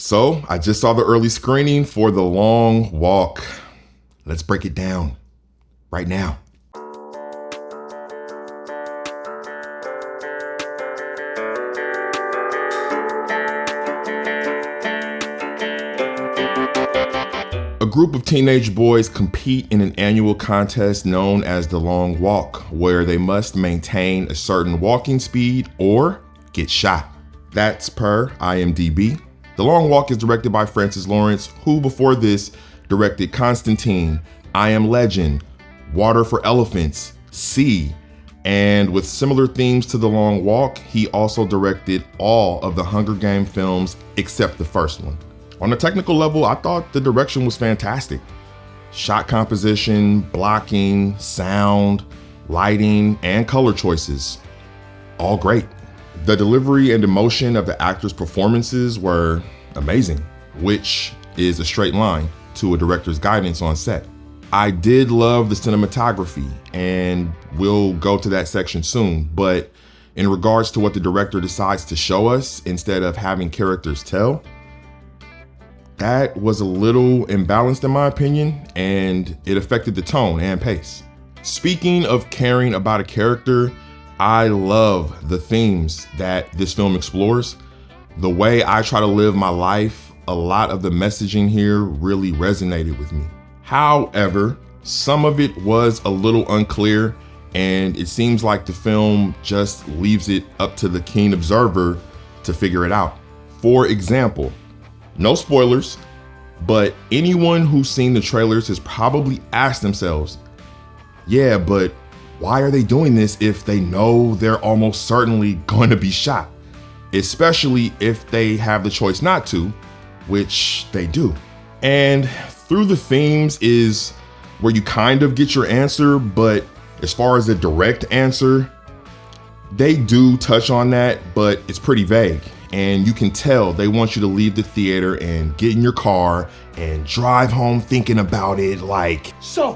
So I just saw the early screening for The Long Walk. Let's break it down right now. A group of teenage boys compete in an annual contest known as The Long Walk, where they must maintain a certain walking speed or get shot. That's per IMDb. The Long Walk is directed by Francis Lawrence, who before this directed Constantine, I Am Legend, Water for Elephants, Sea, and with similar themes to The Long Walk, he also directed all of the Hunger Games films except the first one. On a technical level, I thought the direction was fantastic. Shot composition, blocking, sound, lighting, and color choices, all great. The delivery and emotion of the actors' performances were amazing, which is a straight line to a director's guidance on set. I did love the cinematography, and we'll go to that section soon, but in regards to what the director decides to show us instead of having characters tell, that was a little imbalanced in my opinion, and it affected the tone and pace. Speaking of caring about a character, I love the themes that this film explores. The way I try to live my life, a lot of the messaging here really resonated with me. However, some of it was a little unclear, and it seems like the film just leaves it up to the keen observer to figure it out. For example, no spoilers, but anyone who's seen the trailers has probably asked themselves, yeah, but why are they doing this if they know they're almost certainly going to be shot? Especially if they have the choice not to, which they do. And through the themes is where you kind of get your answer, but as far as a direct answer, they do touch on that, but it's pretty vague. And you can tell they want you to leave the theater and get in your car and drive home thinking about it like, so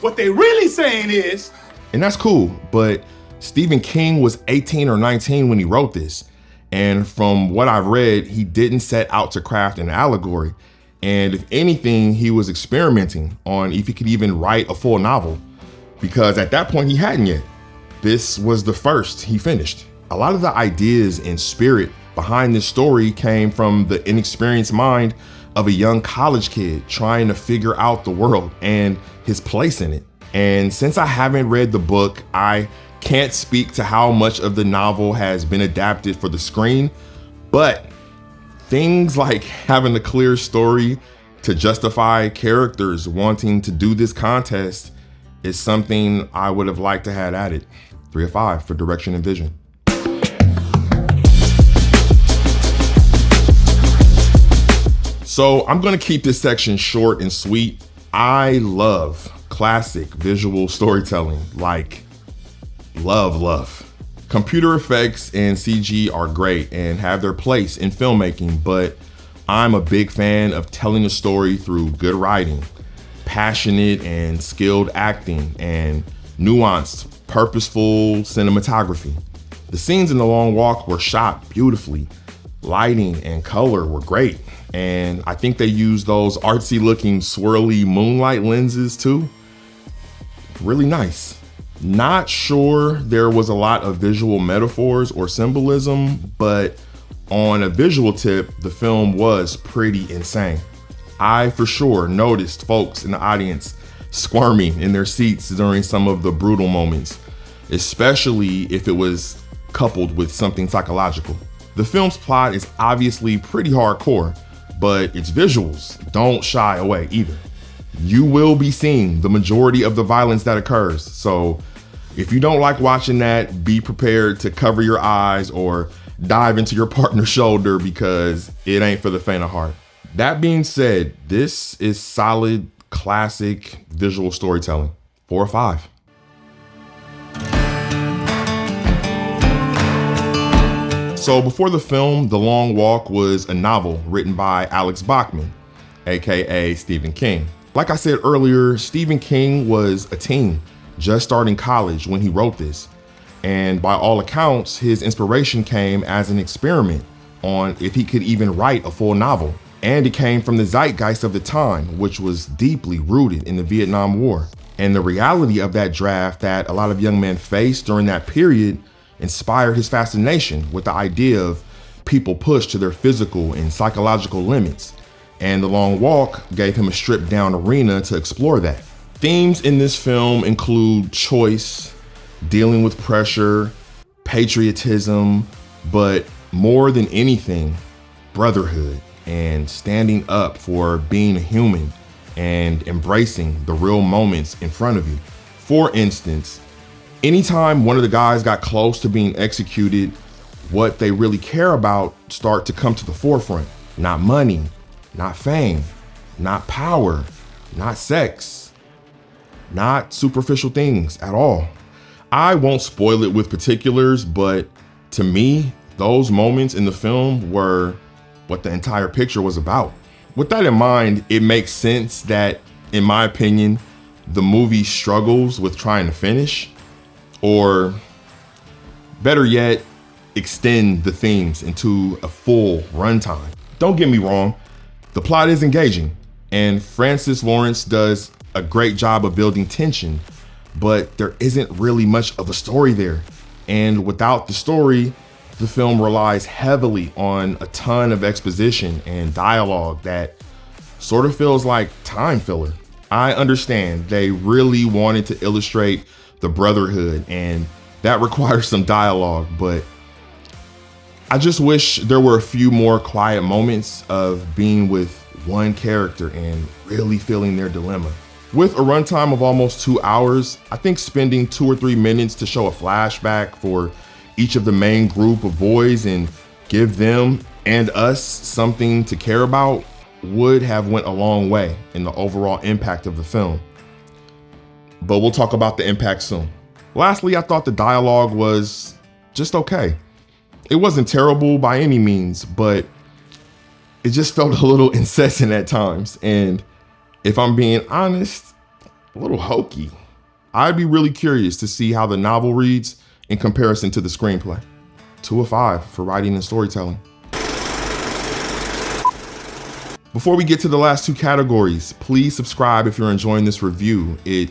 what they really saying is, and that's cool, but Stephen King was 18 or 19 when he wrote this. And from what I've read, he didn't set out to craft an allegory. And if anything, he was experimenting on if he could even write a full novel, because at that point he hadn't yet. This was the first he finished. A lot of the ideas and spirit behind this story came from the inexperienced mind of a young college kid trying to figure out the world and his place in it. And since I haven't read the book, I can't speak to how much of the novel has been adapted for the screen, but things like having a clear story to justify characters wanting to do this contest is something I would have liked to have added. 3 of 5 for direction and vision. So I'm gonna keep this section short and sweet. I love classic visual storytelling, like love. Computer effects and CG are great and have their place in filmmaking, but I'm a big fan of telling a story through good writing, passionate and skilled acting, and nuanced, purposeful cinematography. The scenes in The Long Walk were shot beautifully. Lighting and color were great. And I think they used those artsy looking swirly moonlight lenses too. Really nice. Not sure there was a lot of visual metaphors or symbolism, but on a visual tip, the film was pretty insane. I for sure noticed folks in the audience squirming in their seats during some of the brutal moments, especially if it was coupled with something psychological. The film's plot is obviously pretty hardcore, but its visuals don't shy away either. You will be seeing the majority of the violence that occurs, so if you don't like watching that, be prepared to cover your eyes or dive into your partner's shoulder because it ain't for the faint of heart. That being said, this is solid, classic visual storytelling. 4 or 5. So before the film, The Long Walk was a novel written by Alex Bachman, aka Stephen King. Like I said earlier, Stephen King was a teen just starting college when he wrote this. And by all accounts, his inspiration came as an experiment on if he could even write a full novel. And it came from the zeitgeist of the time, which was deeply rooted in the Vietnam War. And the reality of that draft that a lot of young men faced during that period inspired his fascination with the idea of people pushed to their physical and psychological limits. And The Long Walk gave him a stripped down arena to explore that. Themes in this film include choice, dealing with pressure, patriotism, but more than anything, brotherhood and standing up for being a human and embracing the real moments in front of you. For instance, anytime one of the guys got close to being executed, what they really care about start to come to the forefront. Not money, not fame, not power, not sex, not superficial things at all. I won't spoil it with particulars, but to me, those moments in the film were what the entire picture was about. With that in mind, it makes sense that, in my opinion, the movie struggles with trying to finish, or better yet, extend the themes into a full runtime. Don't get me wrong, the plot is engaging, and Francis Lawrence does a great job of building tension, but there isn't really much of a story there. And without the story, the film relies heavily on a ton of exposition and dialogue that sort of feels like time filler. I understand they really wanted to illustrate the brotherhood, and that requires some dialogue, but I just wish there were a few more quiet moments of being with one character and really feeling their dilemma. With a runtime of almost 2 hours, I think spending 2 or 3 minutes to show a flashback for each of the main group of boys and give them and us something to care about would have went a long way in the overall impact of the film. But we'll talk about the impact soon. Lastly, I thought the dialogue was just okay. It wasn't terrible by any means, but it just felt a little incessant at times. And if I'm being honest, a little hokey. I'd be really curious to see how the novel reads in comparison to the screenplay. 2 of 5 for writing and storytelling. Before we get to the last 2 categories, please subscribe if you're enjoying this review. It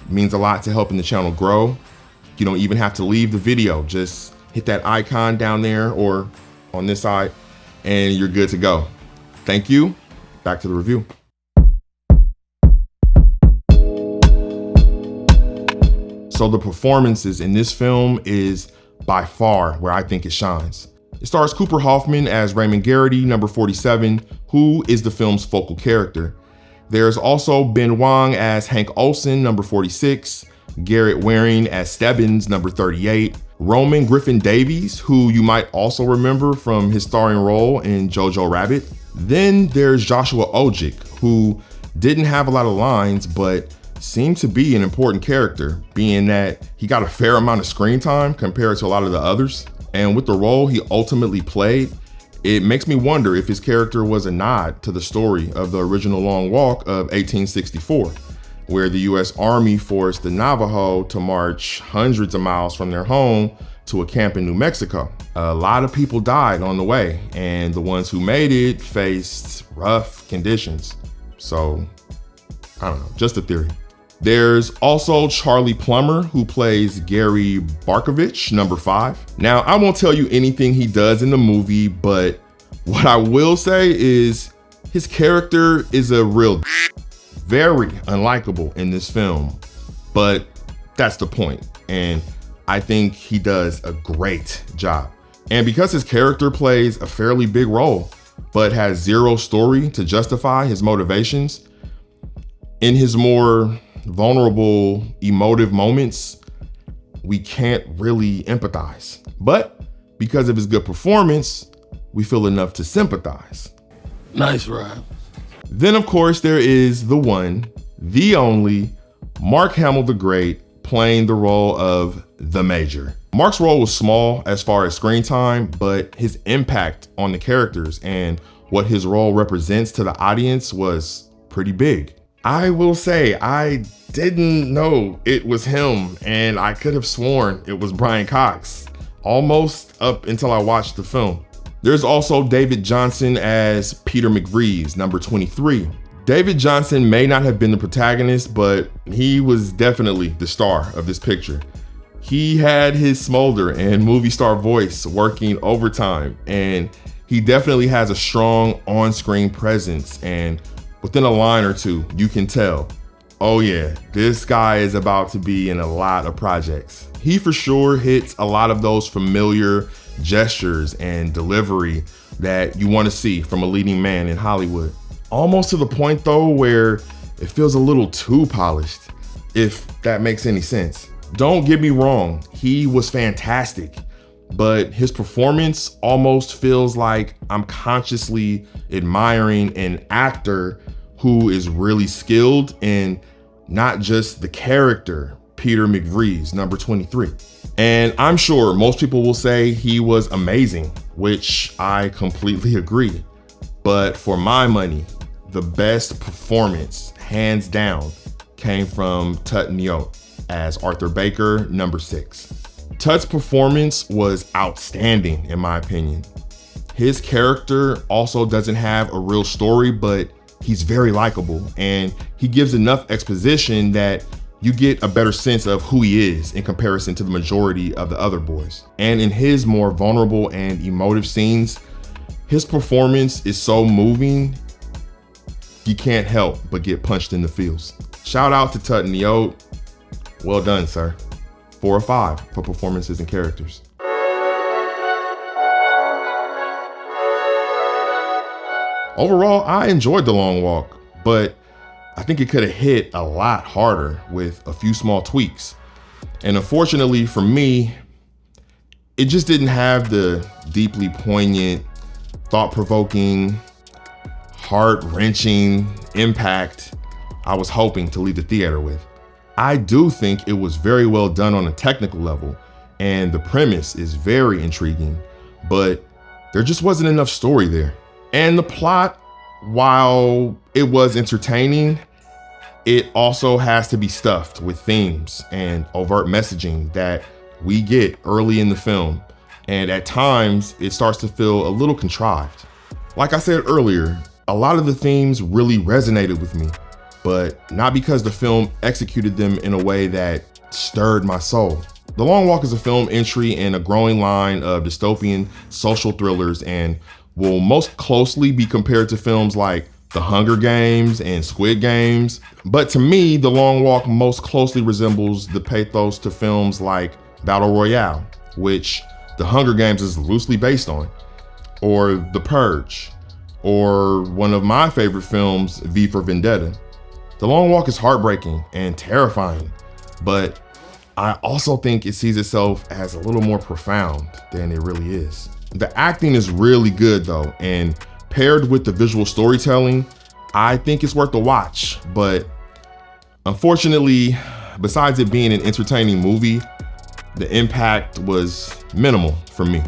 means a lot to helping the channel grow. You don't even have to leave the video. Just hit that icon down there or on this side and you're good to go. Thank you. Back to the review. So the performances in this film is by far where I think it shines. It stars Cooper Hoffman as Raymond Garrity, number 47, who is the film's focal character. There's also Ben Wong as Hank Olson, number 46, Garrett Waring as Stebbins, number 38, Roman Griffin Davies, who you might also remember from his starring role in Jojo Rabbit. Then there's Joshua Ojic, who didn't have a lot of lines, but seemed to be an important character, being that he got a fair amount of screen time compared to a lot of the others. And with the role he ultimately played, it makes me wonder if his character was a nod to the story of the original Long Walk of 1864, where the US Army forced the Navajo to march hundreds of miles from their home to a camp in New Mexico. A lot of people died on the way, and the ones who made it faced rough conditions. So, I don't know, just a theory. There's also Charlie Plummer, who plays Gary Barkovich, number 5. Now, I won't tell you anything he does in the movie, but what I will say is his character is a real very unlikable in this film, but that's the point. And I think he does a great job. And because his character plays a fairly big role, but has zero story to justify his motivations, in his more vulnerable, emotive moments, we can't really empathize. But because of his good performance, we feel enough to sympathize. Nice ride. Then, of course, there is the one, the only, Mark Hamill the Great, playing the role of the Major. Mark's role was small as far as screen time, but his impact on the characters and what his role represents to the audience was pretty big. I will say, I didn't know it was him, and I could have sworn it was Brian Cox, almost up until I watched the film. There's also David Johnson as Peter McVrees, number 23. David Johnson may not have been the protagonist, but he was definitely the star of this picture. He had his smolder and movie star voice working overtime, and he definitely has a strong on-screen presence, and within a line or two, you can tell, oh yeah, this guy is about to be in a lot of projects. He for sure hits a lot of those familiar gestures and delivery that you want to see from a leading man in Hollywood. Almost to the point though where it feels a little too polished, if that makes any sense. Don't get me wrong, he was fantastic, but his performance almost feels like I'm consciously admiring an actor who is really skilled in not just the character, Peter McVrees, number 23. And I'm sure most people will say he was amazing, which I completely agree. But for my money, the best performance, hands down, came from Tut Nyot as Arthur Baker, number 6. Tut's performance was outstanding in my opinion. His character also doesn't have a real story, but he's very likable, and he gives enough exposition that you get a better sense of who he is in comparison to the majority of the other boys. And in his more vulnerable and emotive scenes, his performance is so moving, you can't help but get punched in the feels. Shout out to Tut Nyot. Well done, sir. 4 or 5 for performances and characters. Overall, I enjoyed The Long Walk, but I think it could have hit a lot harder with a few small tweaks. And unfortunately for me, it just didn't have the deeply poignant, thought-provoking, heart-wrenching impact I was hoping to leave the theater with. I do think it was very well done on a technical level, and the premise is very intriguing, but there just wasn't enough story there. And the plot, while it was entertaining, it also has to be stuffed with themes and overt messaging that we get early in the film. And at times, it starts to feel a little contrived. Like I said earlier, a lot of the themes really resonated with me, but not because the film executed them in a way that stirred my soul. The Long Walk is a film entry in a growing line of dystopian social thrillers and will most closely be compared to films like The Hunger Games and Squid Games. But to me, The Long Walk most closely resembles the pathos to films like Battle Royale, which The Hunger Games is loosely based on, or The Purge, or one of my favorite films, V for Vendetta. The Long Walk is heartbreaking and terrifying, but I also think it sees itself as a little more profound than it really is. The acting is really good though, and paired with the visual storytelling, I think it's worth a watch. But unfortunately, besides it being an entertaining movie, the impact was minimal for me.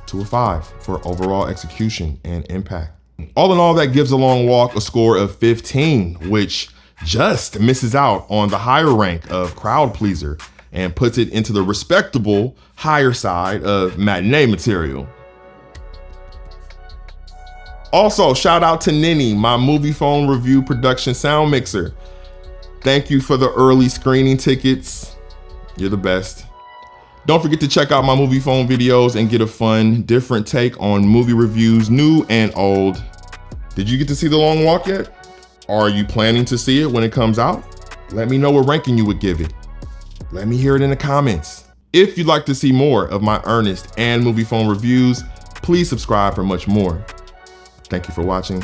2 or 5 for overall execution and impact. All in all, that gives The Long Walk a score of 15, which just misses out on the higher rank of crowd pleaser and puts it into the respectable higher side of matinee material. Also, shout out to Ninny, my movie phone review production sound mixer. Thank you for the early screening tickets. You're the best. Don't forget to check out my movie phone videos and get a fun, different take on movie reviews, new and old. Did you get to see The Long Walk yet? Are you planning to see it when it comes out? Let me know what ranking you would give it. Let me hear it in the comments. If you'd like to see more of my EARNEST and movie phone reviews, please subscribe for much more. Thank you for watching.